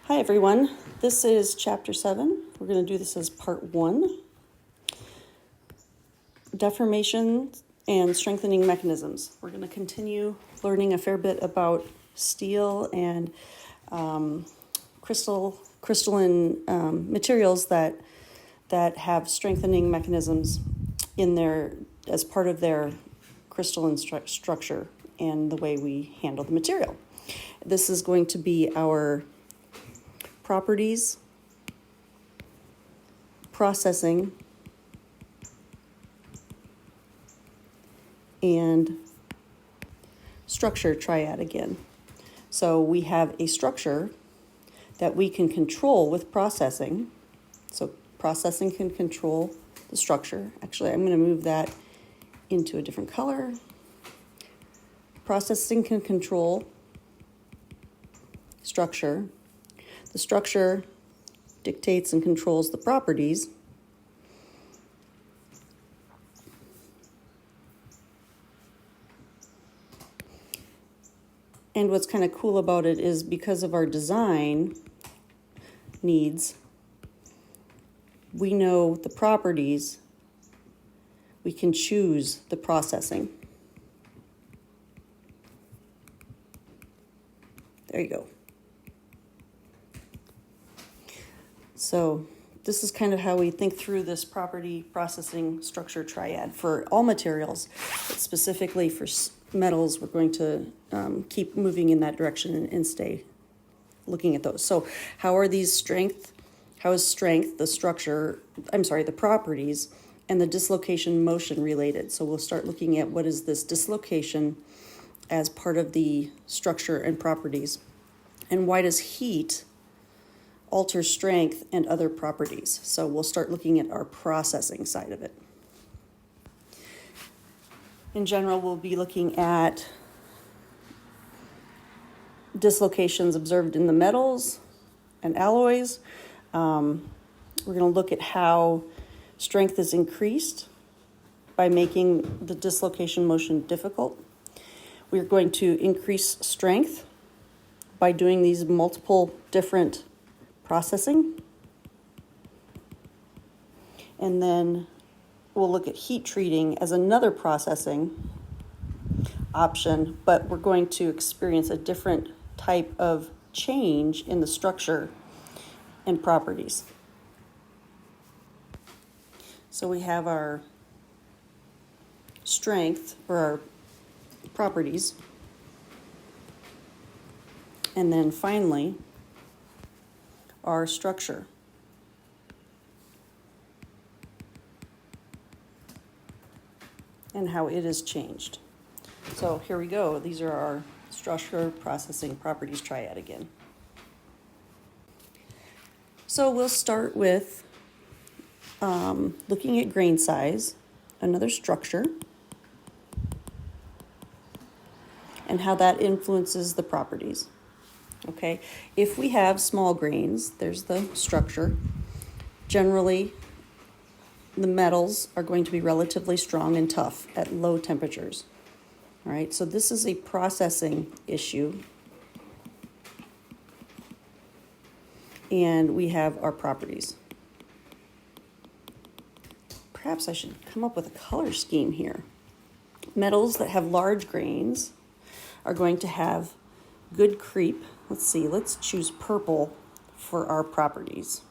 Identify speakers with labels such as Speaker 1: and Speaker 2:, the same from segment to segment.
Speaker 1: Hi everyone, this is chapter 7. We're going to do this as part 1. Deformation and strengthening mechanisms. We're going to continue learning a fair bit about steel and crystalline materials that have strengthening mechanisms in their as part of their crystalline structure and the way we handle the material. This is going to be our properties, processing, and structure triad again. So we have a structure that we can control with processing. So processing can control the structure. Actually, I'm going to move that into a different color. Processing can control structure. The structure dictates and controls the properties. And what's kind of cool about it is because of our design needs, we know the properties, we can choose the processing. There you go. So this is kind of how we think through this property, processing, structure triad for all materials, but specifically for metals. We're going to keep moving in that direction and stay looking at those. So how are these how is strength, the properties, and the dislocation motion related? So we'll start looking at what is this dislocation as part of the structure and properties, and why does heat alter strength and other properties. So we'll start looking at our processing side of it. In general, we'll be looking at dislocations observed in the metals and alloys. We're going to look at how strength is increased by making the dislocation motion difficult. We're going to increase strength by doing these multiple different processing. And then we'll look at heat treating as another processing option, but we're going to experience a different type of change in the structure and properties. So we have our strength, or our properties, and then finally our structure. And how it has changed. So here we go. These are our structure, processing, properties triad again. So we'll start with looking at grain size, another structure, and how that influences the properties. Okay, if we have small grains, there's the structure. Generally, the metals are going to be relatively strong and tough at low temperatures. All right, so this is a processing issue. And we have our properties. Perhaps I should come up with a color scheme here. Metals that have large grains are going to have good creep. Let's see, let's choose purple for our properties.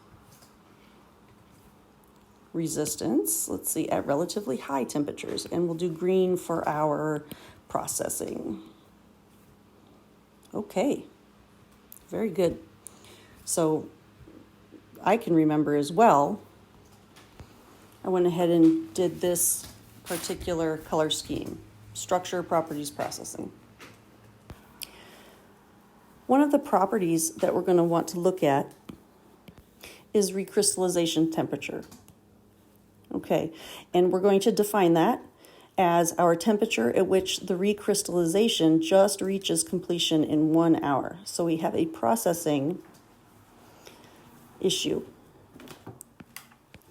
Speaker 1: Resistance, let's see, at relatively high temperatures, and we'll do green for our processing. Okay, very good. So I can remember as well, I went ahead and did this particular color scheme, structure, properties, processing. One of the properties that we're going to want to look at is recrystallization temperature. Okay, and we're going to define that as our temperature at which the recrystallization just reaches completion in 1 hour. So we have a processing issue.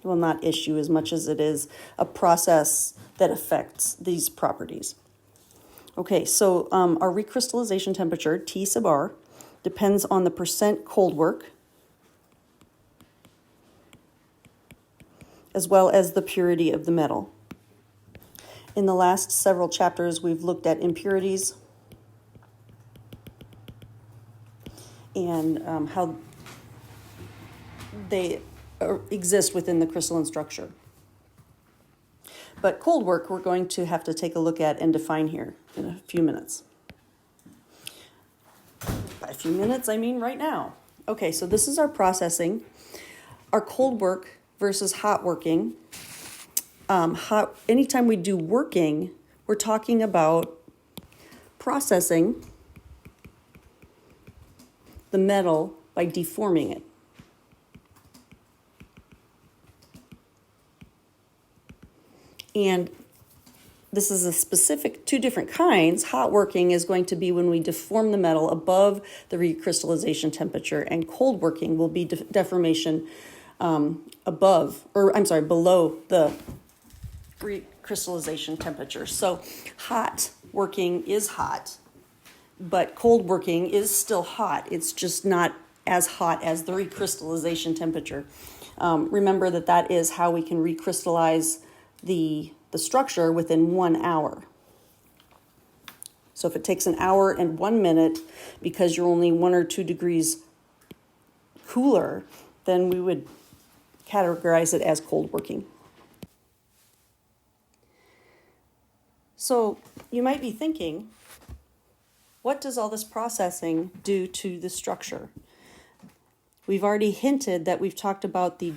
Speaker 1: Well, not issue as much as it is a process that affects these properties. Okay, so our recrystallization temperature, T sub R, depends on the percent cold work, as well as the purity of the metal. In the last several chapters, we've looked at impurities and how they exist within the crystalline structure. But cold work, we're going to have to take a look at and define here in a few minutes. By a few minutes, I mean right now. Okay, so this is our processing. Our cold work versus hot working. Anytime we do working, we're talking about processing the metal by deforming it. And this is a specific, two different kinds. Hot working is going to be when we deform the metal above the recrystallization temperature, and cold working will be deformation below the recrystallization temperature. So hot working is hot, but cold working is still hot. It's just not as hot as the recrystallization temperature. Remember that is how we can recrystallize the structure within 1 hour. So if it takes an hour and 1 minute because you're only 1 or 2 degrees cooler, then we would categorize it as cold working. So you might be thinking, what does all this processing do to the structure? We've already hinted that we've talked about the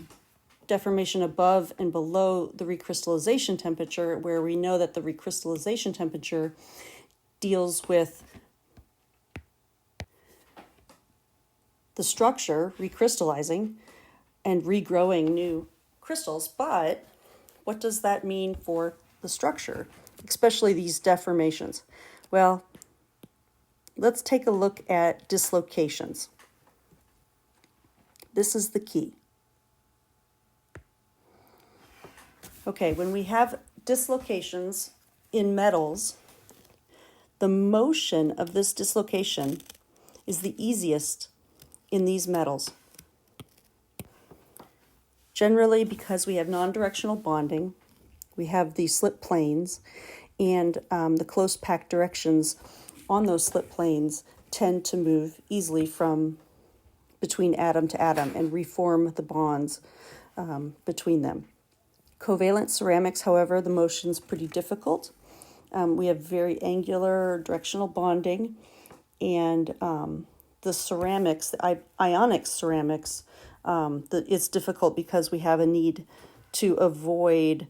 Speaker 1: deformation above and below the recrystallization temperature, where we know that the recrystallization temperature deals with the structure recrystallizing and regrowing new crystals. But what does that mean for the structure, especially these deformations? Well, let's take a look at dislocations. This is the key. Okay, when we have dislocations in metals, the motion of this dislocation is the easiest in these metals. Generally, because we have non-directional bonding, we have the slip planes, and the close packed directions on those slip planes tend to move easily from between atom to atom and reform the bonds between them. Covalent ceramics, however, the motion's pretty difficult. We have very angular directional bonding, and the ceramics, the ionic ceramics, it's difficult because we have a need to avoid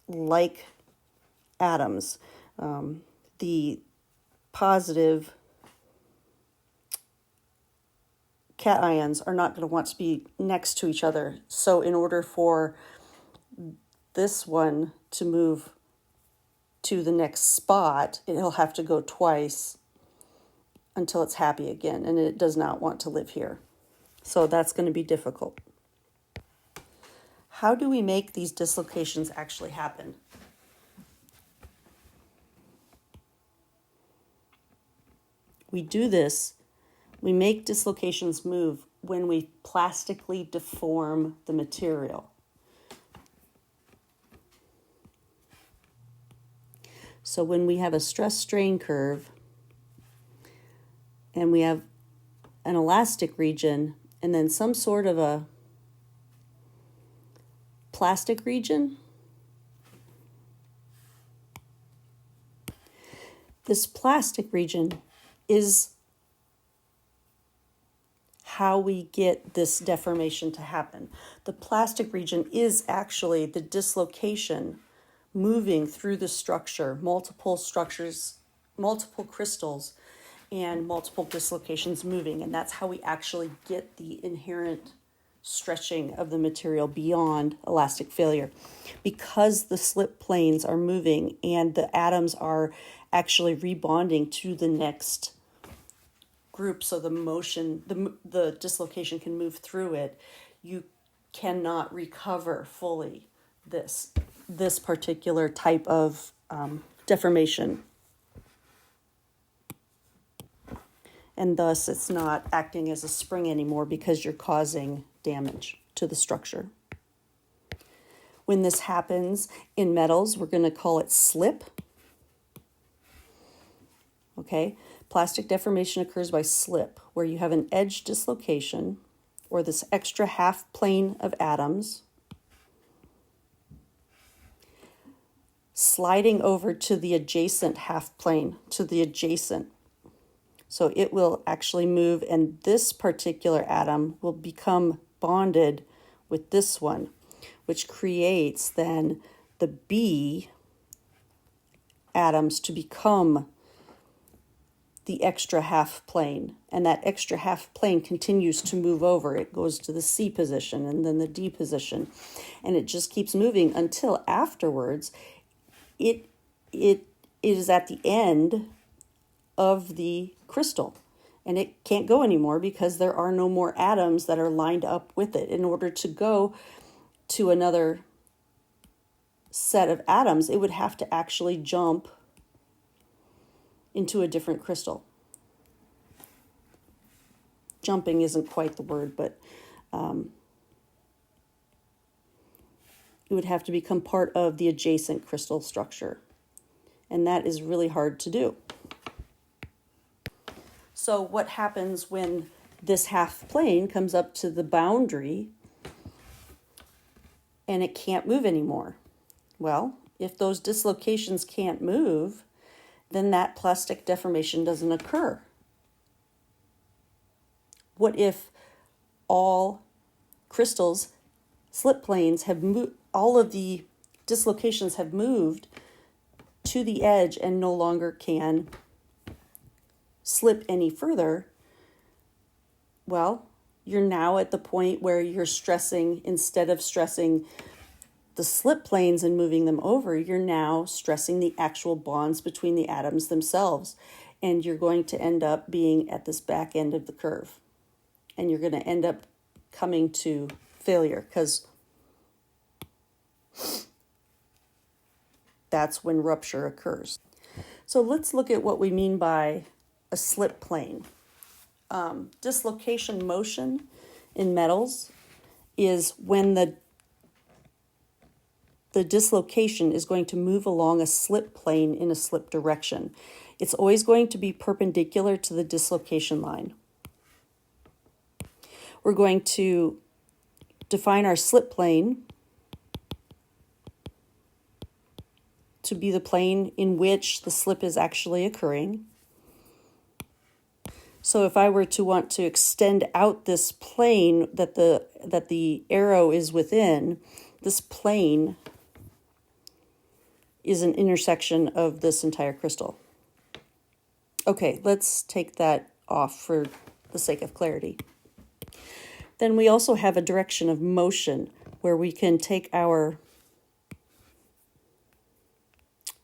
Speaker 1: like atoms. The positive cations are not going to want to be next to each other. So in order for this one to move to the next spot, it'll have to go twice until it's happy again, and it does not want to live here. So that's going to be difficult. How do we make these dislocations actually happen? We do this, we make dislocations move when we plastically deform the material. So when we have a stress-strain curve and we have an elastic region and then some sort of a plastic region, this plastic region is how we get this deformation to happen. The plastic region is actually the dislocation moving through the structure, multiple structures, multiple crystals, and multiple dislocations moving. And that's how we actually get the inherent stretching of the material beyond elastic failure. Because the slip planes are moving and the atoms are actually rebonding to the next group, so the motion, the dislocation can move through it, you cannot recover fully this particular type of deformation. and thus it's not acting as a spring anymore because you're causing damage to the structure. When this happens in metals, we're going to call it slip. Okay, plastic deformation occurs by slip, where you have an edge dislocation, or this extra half plane of atoms sliding over to the adjacent half plane, to the adjacent. So it will actually move, and this particular atom will become bonded with this one, which creates then the B atoms to become the extra half plane. And that extra half plane continues to move over. It goes to the C position and then the D position. And it just keeps moving until afterwards it is at the end of the crystal. And it can't go anymore because there are no more atoms that are lined up with it. In order to go to another set of atoms, it would have to actually jump into a different crystal. Jumping isn't quite the word, but it would have to become part of the adjacent crystal structure. And that is really hard to do. So what happens when this half plane comes up to the boundary and it can't move anymore? Well, if those dislocations can't move, then that plastic deformation doesn't occur. What if all crystals, slip planes have moved, all of the dislocations have moved to the edge and no longer can slip any further? Well, you're now at the point where you're stressing, instead of stressing the slip planes and moving them over, you're now stressing the actual bonds between the atoms themselves. And you're going to end up being at this back end of the curve. And you're going to end up coming to failure, because that's when rupture occurs. So let's look at what we mean by a slip plane. Dislocation motion in metals is when the dislocation is going to move along a slip plane in a slip direction. It's always going to be perpendicular to the dislocation line. We're going to define our slip plane to be the plane in which the slip is actually occurring. So if I were to want to extend out this plane that the arrow is within, this plane is an intersection of this entire crystal. Okay, let's take that off for the sake of clarity. Then we also have a direction of motion where we can take our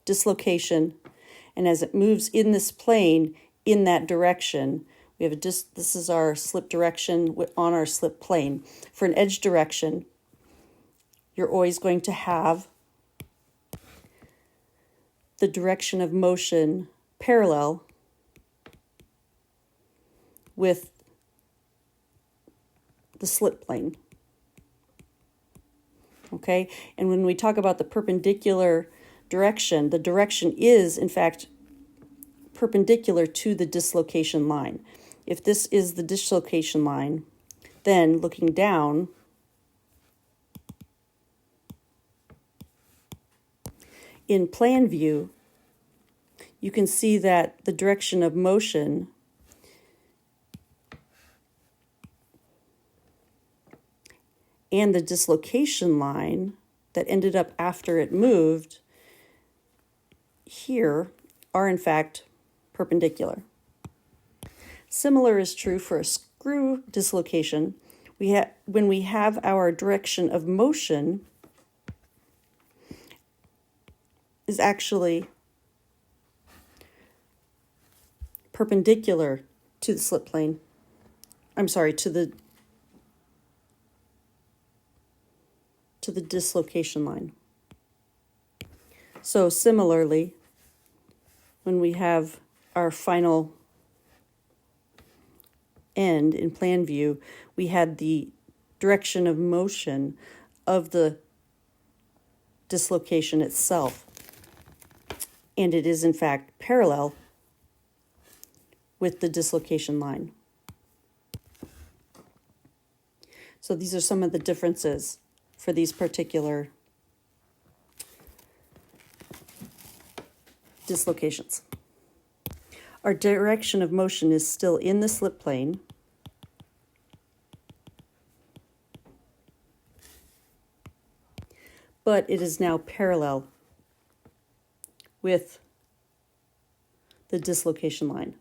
Speaker 1: dislocation, and as it moves in this plane in that direction, we have this is our slip direction on our slip plane. For an edge direction, you're always going to have the direction of motion parallel with the slip plane. Okay, and when we talk about the perpendicular direction, the direction is in fact perpendicular to the dislocation line. If this is the dislocation line, then looking down, in plan view, you can see that the direction of motion and the dislocation line that ended up after it moved here are in fact perpendicular. Similar is true for a screw dislocation. When we have our direction of motion is actually perpendicular to the slip plane. I'm sorry, to the dislocation line. So similarly, when we have our final end in plan view, we had the direction of motion of the dislocation itself. And it is in fact parallel with the dislocation line. So these are some of the differences for these particular dislocations. Our direction of motion is still in the slip plane, but it is now parallel with the dislocation line.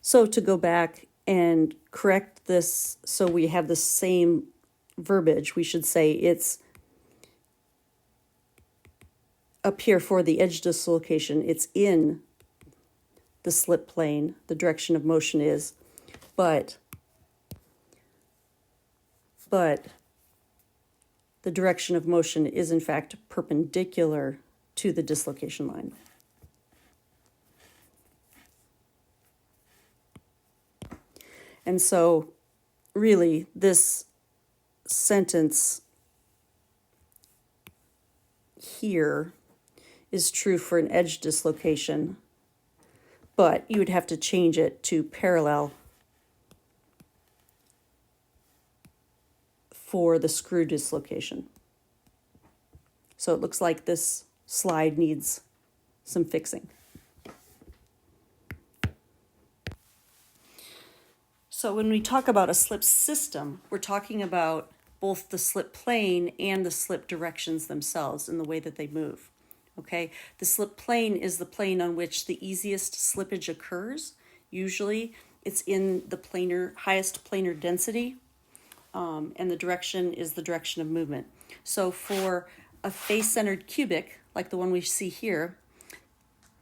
Speaker 1: So to go back and correct this so we have the same verbiage, we should say it's up here for the edge dislocation, it's in the slip plane, the direction of motion is, but the direction of motion is in fact perpendicular to the dislocation line. And so really this sentence here is true for an edge dislocation, but you would have to change it to parallel for the screw dislocation. So it looks like this slide needs some fixing. So when we talk about a slip system, we're talking about both the slip plane and the slip directions themselves and the way that they move. Okay, the slip plane is the plane on which the easiest slippage occurs. Usually it's in the highest planar density, and the direction is the direction of movement. So for a face-centered cubic, like the one we see here,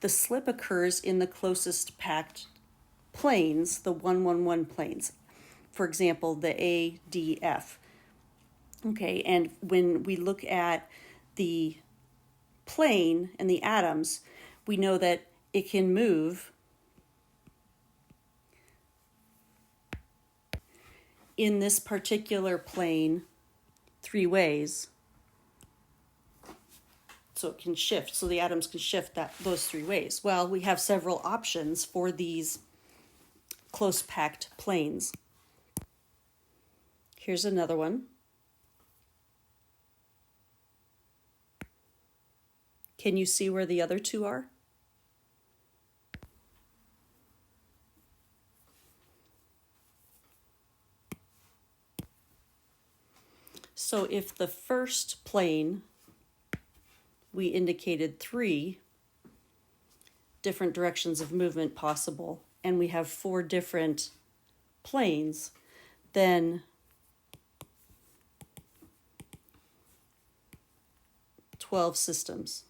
Speaker 1: the slip occurs in the closest packed planes, the 1-1-1 planes. For example, the ADF. Okay, and when we look at the plane and the atoms, we know that it can move in this particular plane 3 ways. So it can shift, so the atoms can shift those 3 ways. Well, we have several options for these close packed planes. Here's another one. Can you see where the other 2 are? So if the first plane, we indicated 3 different directions of movement possible, and we have 4 different planes, then 12 systems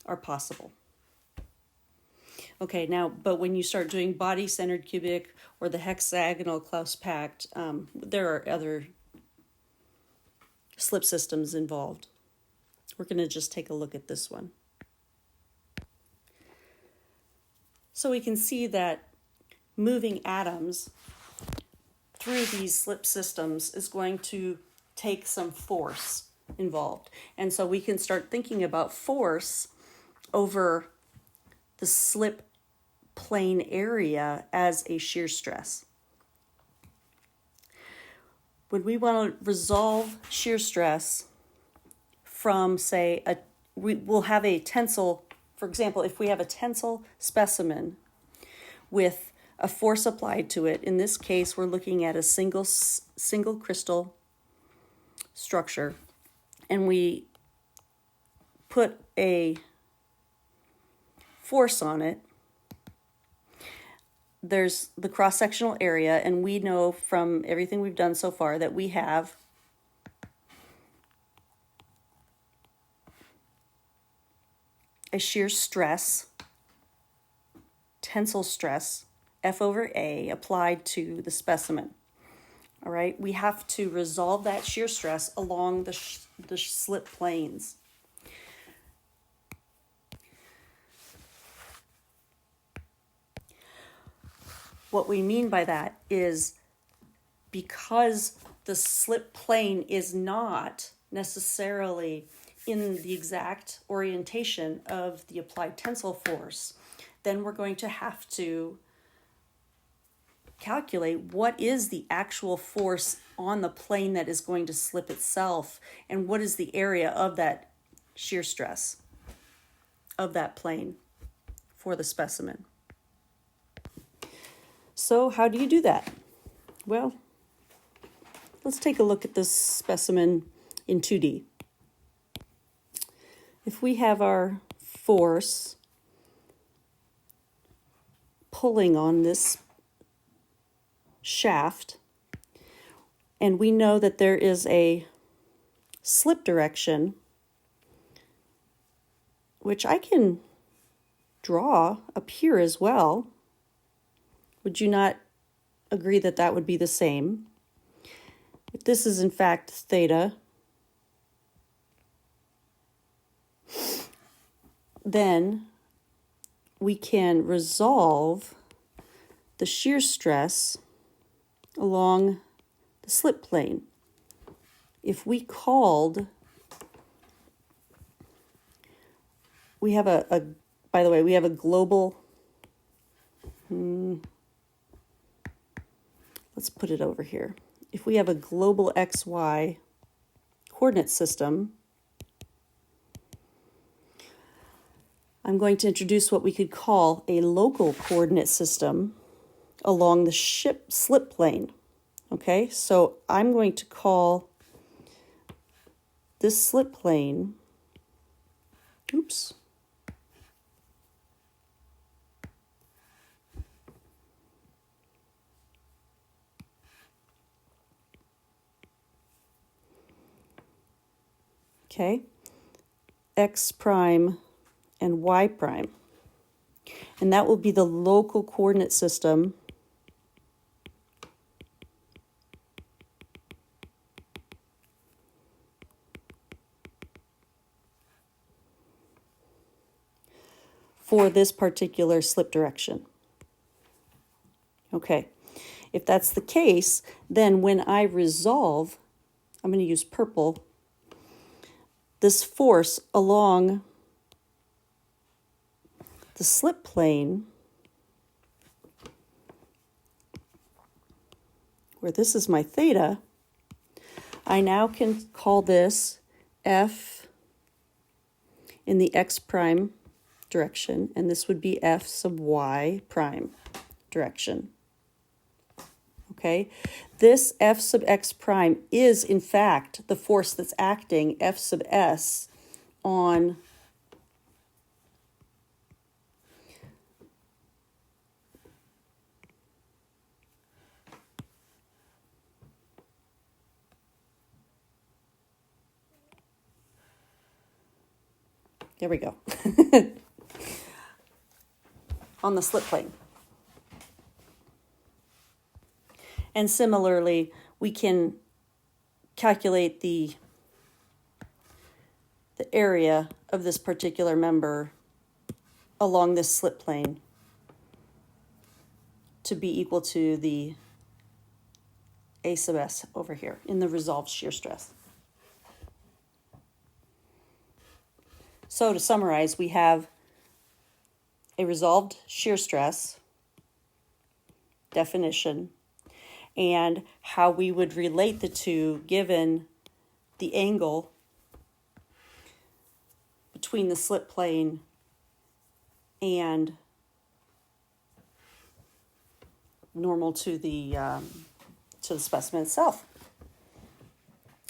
Speaker 1: are possible. Okay, now, but when you start doing body-centered cubic or the hexagonal close-packed, there are other slip systems involved. We're going to just take a look at this one. So we can see that moving atoms through these slip systems is going to take some force involved. And so we can start thinking about force over the slip plane area as a shear stress. When we want to resolve shear stress from, say, we'll have a tensile, for example, if we have a tensile specimen with a force applied to it, in this case, we're looking at a single crystal structure, and we put a force on it. There's the cross-sectional area, and we know from everything we've done so far that we have a shear stress, tensile stress, F over A, applied to the specimen. All right, we have to resolve that shear stress along the slip planes. What we mean by that is because the slip plane is not necessarily in the exact orientation of the applied tensile force, then we're going to have to calculate what is the actual force on the plane that is going to slip itself, and what is the area of that shear stress of that plane for the specimen. So how do you do that? Well, let's take a look at this specimen in 2D. If we have our force pulling on this shaft, and we know that there is a slip direction, which I can draw up here as well. Would you not agree that that would be the same? If this is in fact theta, then we can resolve the shear stress along the slip plane. If we called, we have by the way, we have a global, let's put it over here. If we have a global XY coordinate system, I'm going to introduce what we could call a local coordinate system along the slip plane. Okay, so I'm going to call this slip plane, oops, okay, X prime and Y prime. And that will be the local coordinate system for this particular slip direction. Okay, if that's the case, then when I resolve, I'm going to use purple, this force along the slip plane, where this is my theta, I now can call this F in the X prime direction, and this would be F sub Y prime direction. Okay, this F sub X prime is in fact the force that's acting F sub S on there we go, on the slip plane. And similarly, we can calculate the area of this particular member along this slip plane to be equal to the A sub S over here in the resolved shear stress. So to summarize, we have a resolved shear stress definition and how we would relate the two given the angle between the slip plane and normal to the specimen itself.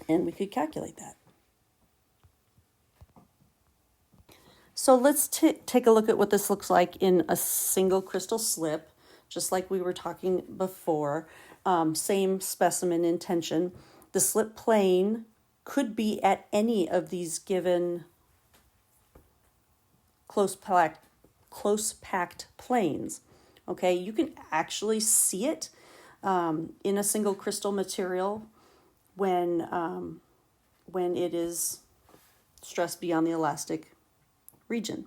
Speaker 1: And we could calculate that. So let's take a look at what this looks like in a single crystal slip, just like we were talking before. Same specimen in tension. The slip plane could be at any of these given close packed planes. Okay, you can actually see it in a single crystal material when it is stressed beyond the elastic region.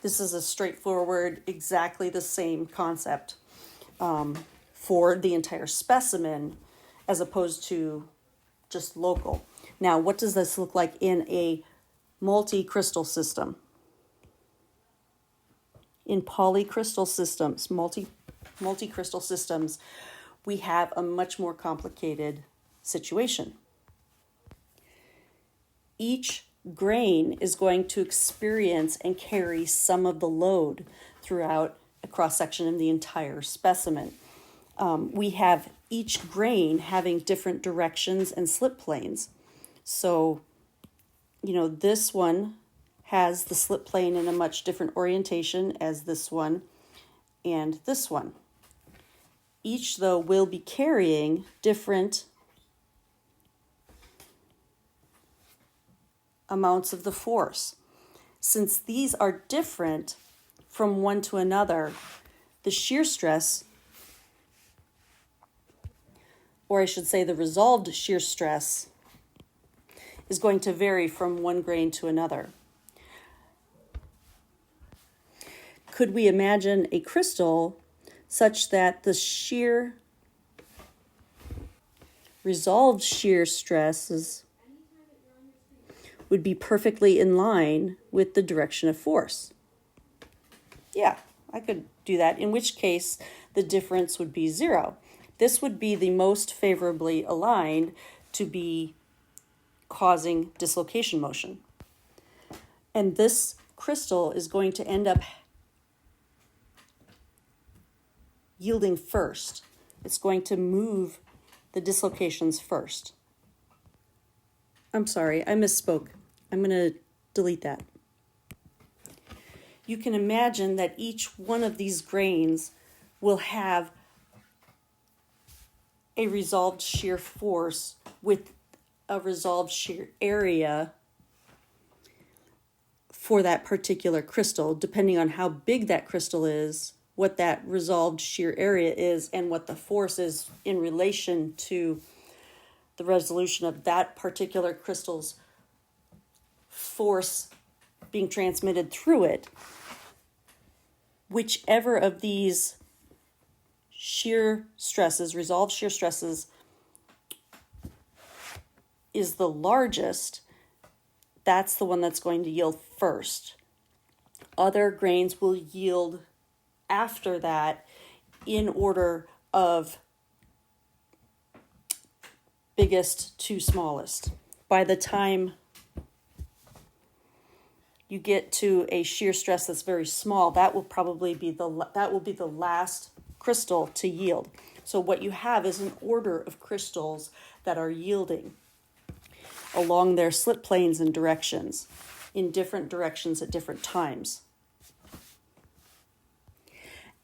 Speaker 1: This is a straightforward, exactly the same concept for the entire specimen as opposed to just local. Now, what does this look like in a multi-crystal system? In polycrystal systems, multi-crystal systems, we have a much more complicated situation. Each grain is going to experience and carry some of the load throughout a cross-section of the entire specimen. We have each grain having different directions and slip planes. So, this one has the slip plane in a much different orientation as this one and this one. Each, though, will be carrying different amounts of the force. Since these are different from one to another, the shear stress, or I should say the resolved shear stress, is going to vary from one grain to another. Could we imagine a crystal such that the resolved shear stresses would be perfectly in line with the direction of force? Yeah, I could do that, in which case the difference would be zero. This would be the most favorably aligned to be causing dislocation motion. And this crystal is going to end up yielding first. It's going to move the dislocations first. I'm sorry, I misspoke. I'm going to delete that. You can imagine that each one of these grains will have a resolved shear force with a resolved shear area for that particular crystal, depending on how big that crystal is, what that resolved shear area is, and what the force is in relation to the resolution of that particular crystal's force being transmitted through it. Whichever of these shear stresses, resolved shear stresses, is the largest, that's the one that's going to yield first. Other grains will yield after that in order of biggest to smallest. By the time you get to a shear stress that's very small, that will probably be the last crystal to yield. So what you have is an order of crystals that are yielding along their slip planes and directions, in different directions at different times.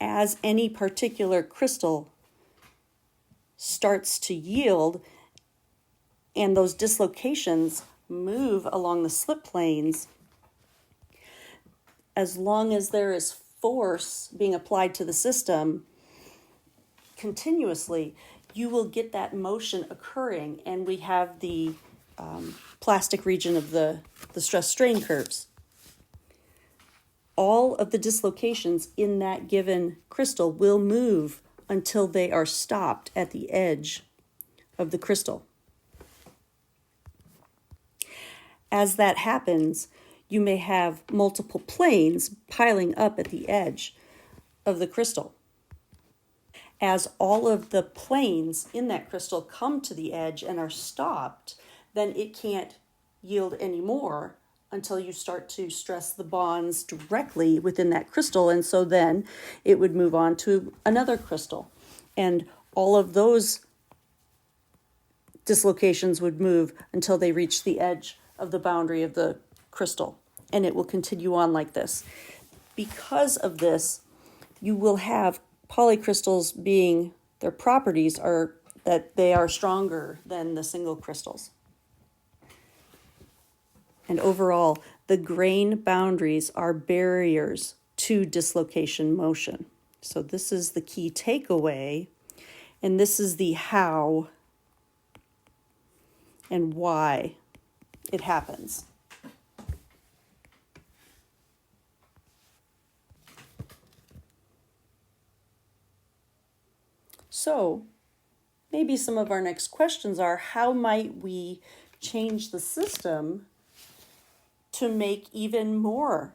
Speaker 1: As any particular crystal starts to yield and those dislocations move along the slip planes, as long as there is force being applied to the system continuously, you will get that motion occurring, and we have the plastic region of the stress strain curves. All of the dislocations in that given crystal will move until they are stopped at the edge of the crystal. As that happens, you may have multiple planes piling up at the edge of the crystal. As all of the planes in that crystal come to the edge and are stopped, then it can't yield anymore until you start to stress the bonds directly within that crystal. And so then it would move on to another crystal. And all of those dislocations would move until they reach the edge of the boundary of the crystal. And it will continue on like this. Because of this, you will have polycrystals being, their properties are that they are stronger than the single crystals. And overall, the grain boundaries are barriers to dislocation motion. So this is the key takeaway, and this is the how and why it happens. So maybe some of our next questions are, how might we change the system to make even more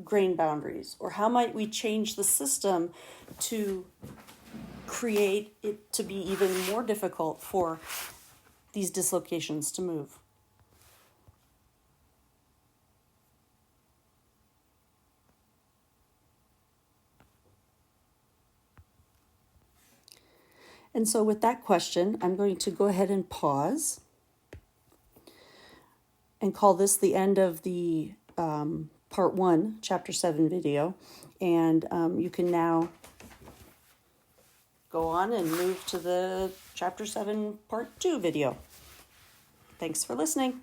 Speaker 1: grain boundaries? Or how might we change the system to create it to be even more difficult for these dislocations to move? And so with that question, I'm going to go ahead and pause and call this the end of the part 1, chapter 7 video. And you can now go on and move to the chapter 7 part 2 video. Thanks for listening.